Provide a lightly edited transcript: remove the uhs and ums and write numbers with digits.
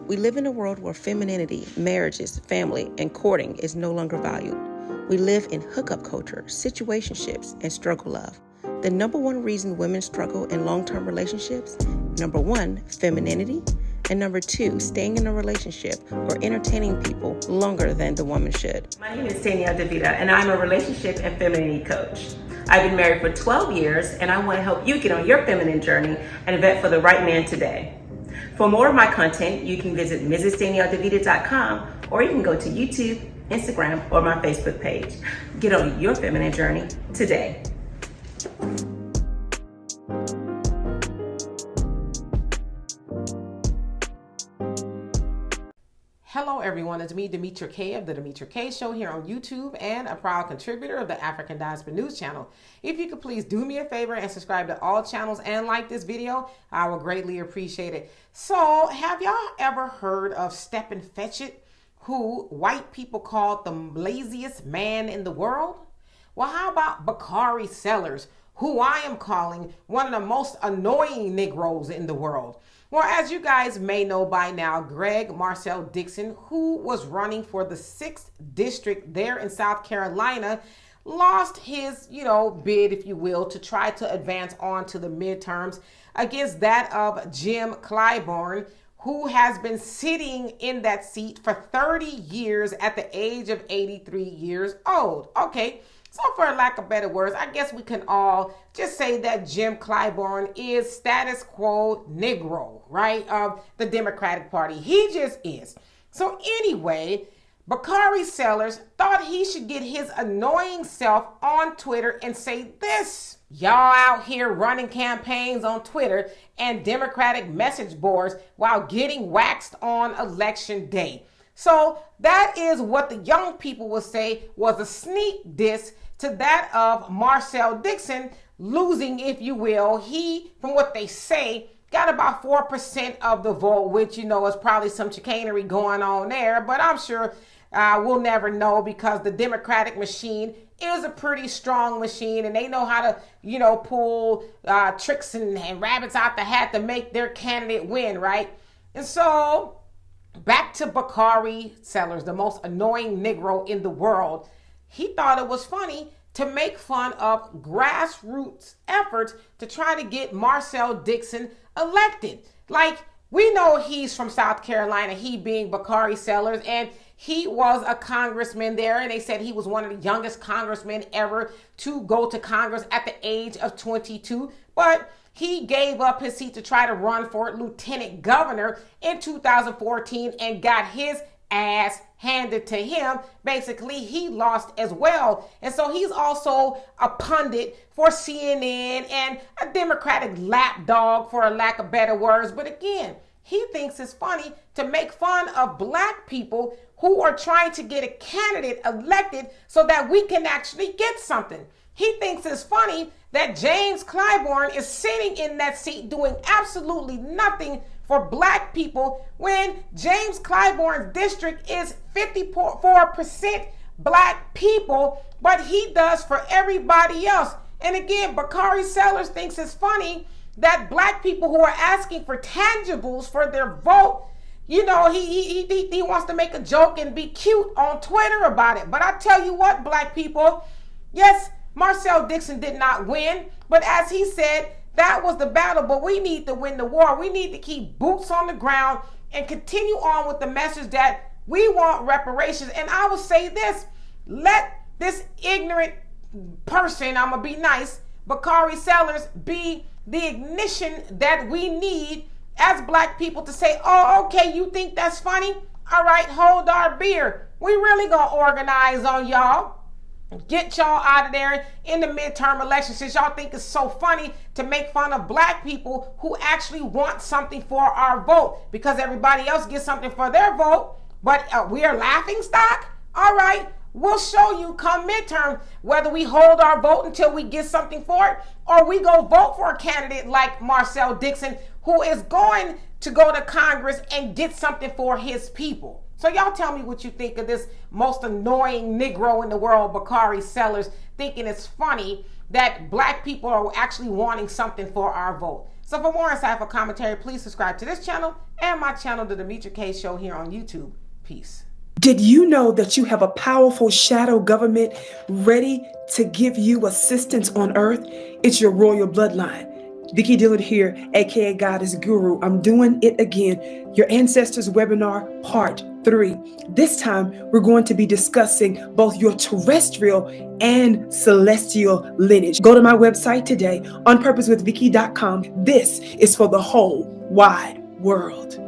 We live in a world where femininity, marriages, family, and courting is no longer valued. We live in hookup culture, situationships, and struggle love. The number one reason women struggle in long-term relationships, number one, femininity, and number two, staying in a relationship or entertaining people longer than the woman should. My name is Demetra, and I'm a relationship and femininity coach. I've been married for 12 years, and I want to help you get on your feminine journey and vet for the right man today. For more of my content, you can visit MrsDanielleDeVita.com, or you can go to YouTube, Instagram, or my Facebook page. Get on your feminine journey today. Hello everyone, it's me, Demetra K of The Demetra K Show here on YouTube and a proud contributor of the African Diaspora News channel. If you could please do me a favor and subscribe to all channels and like this video, I would greatly appreciate it. So, have y'all ever heard of Stepin Fetchit, who white people called the laziest man in the world? Well, how about Bakari Sellers, who I am calling one of the most annoying Negroes in the world? Well, as you guys may know by now, Marcel Dixon, who was running for the 6th district there in South Carolina, lost his, bid, if you will, to try to advance on to the midterms against that of Jim Clyburn, who has been sitting in that seat for 30 years at the age of 83 years old. Okay. So for lack of better words, I guess we can all just say that Jim Clyburn is status quo Negro, right, of the Democratic Party. He just is. So anyway, Bakari Sellers thought he should get his annoying self on Twitter and say this. Y'all out here running campaigns on Twitter and Democratic message boards while getting waxed on election day. So that is what the young people will say was a sneak diss to that of Marcel Dixon, losing, if you will. He, from what they say, got about 4% of the vote, which, is probably some chicanery going on there. But I'm sure we'll never know because the Democratic machine is a pretty strong machine and they know how to, pull tricks and rabbits out the hat to make their candidate win, right? And so back to Bakari Sellers, the most annoying Negro in the world. He thought it was funny to make fun of Grassroots efforts to try to get Marcel Dixon elected. Like, we know he's from South Carolina, he being Bakari Sellers, and he was a congressman there, and they said he was one of the youngest congressmen ever to go to Congress at the age of 22. But he gave up his seat to try to run for lieutenant governor in 2014 and got his ass handed to him. Basically, he lost as well. And so he's also a pundit for CNN and a Democratic lapdog, for a lack of better words. But again, he thinks it's funny to make fun of black people who are trying to get a candidate elected so that we can actually get something. He thinks it's funny that James Clyburn is sitting in that seat doing absolutely nothing for black people when James Clyburn's district is 54% black people, but he does for everybody else. And again, Bakari Sellers thinks it's funny that black people who are asking for tangibles for their vote, he wants to make a joke and be cute on Twitter about it. But I tell you what, black people, yes, Marcel Dixon did not win, but as he said, that was the battle, but we need to win the war. We need to keep boots on the ground and continue on with the message that we want reparations. And I will say this, let this ignorant person, I'm going to be nice, Bakari Sellers, be the ignition that we need as black people to say, oh, okay, you think that's funny? All right, hold our beer. We really going to organize on y'all. Get y'all out of there in the midterm election since y'all think it's so funny to make fun of black people who actually want something for our vote because everybody else gets something for their vote, but we are laughing stock? All right, we'll show you come midterm whether we hold our vote until we get something for it or we go vote for a candidate like Marcel Dixon who is going to go to Congress and get something for his people. So y'all tell me what you think of this most annoying Negro in the world, Bakari Sellers, thinking it's funny that black people are actually wanting something for our vote. So for more insightful commentary, please subscribe to this channel and my channel, The Demetra K Show, here on YouTube. Peace. Did you know that you have a powerful shadow government ready to give you assistance on earth? It's your royal bloodline. Vicky Dillard here, aka Goddess Guru. I'm doing it again. Your Ancestors Webinar Part 3. This time, we're going to be discussing both your terrestrial and celestial lineage. Go to my website today, onpurposewithvicky.com. This is for the whole wide world.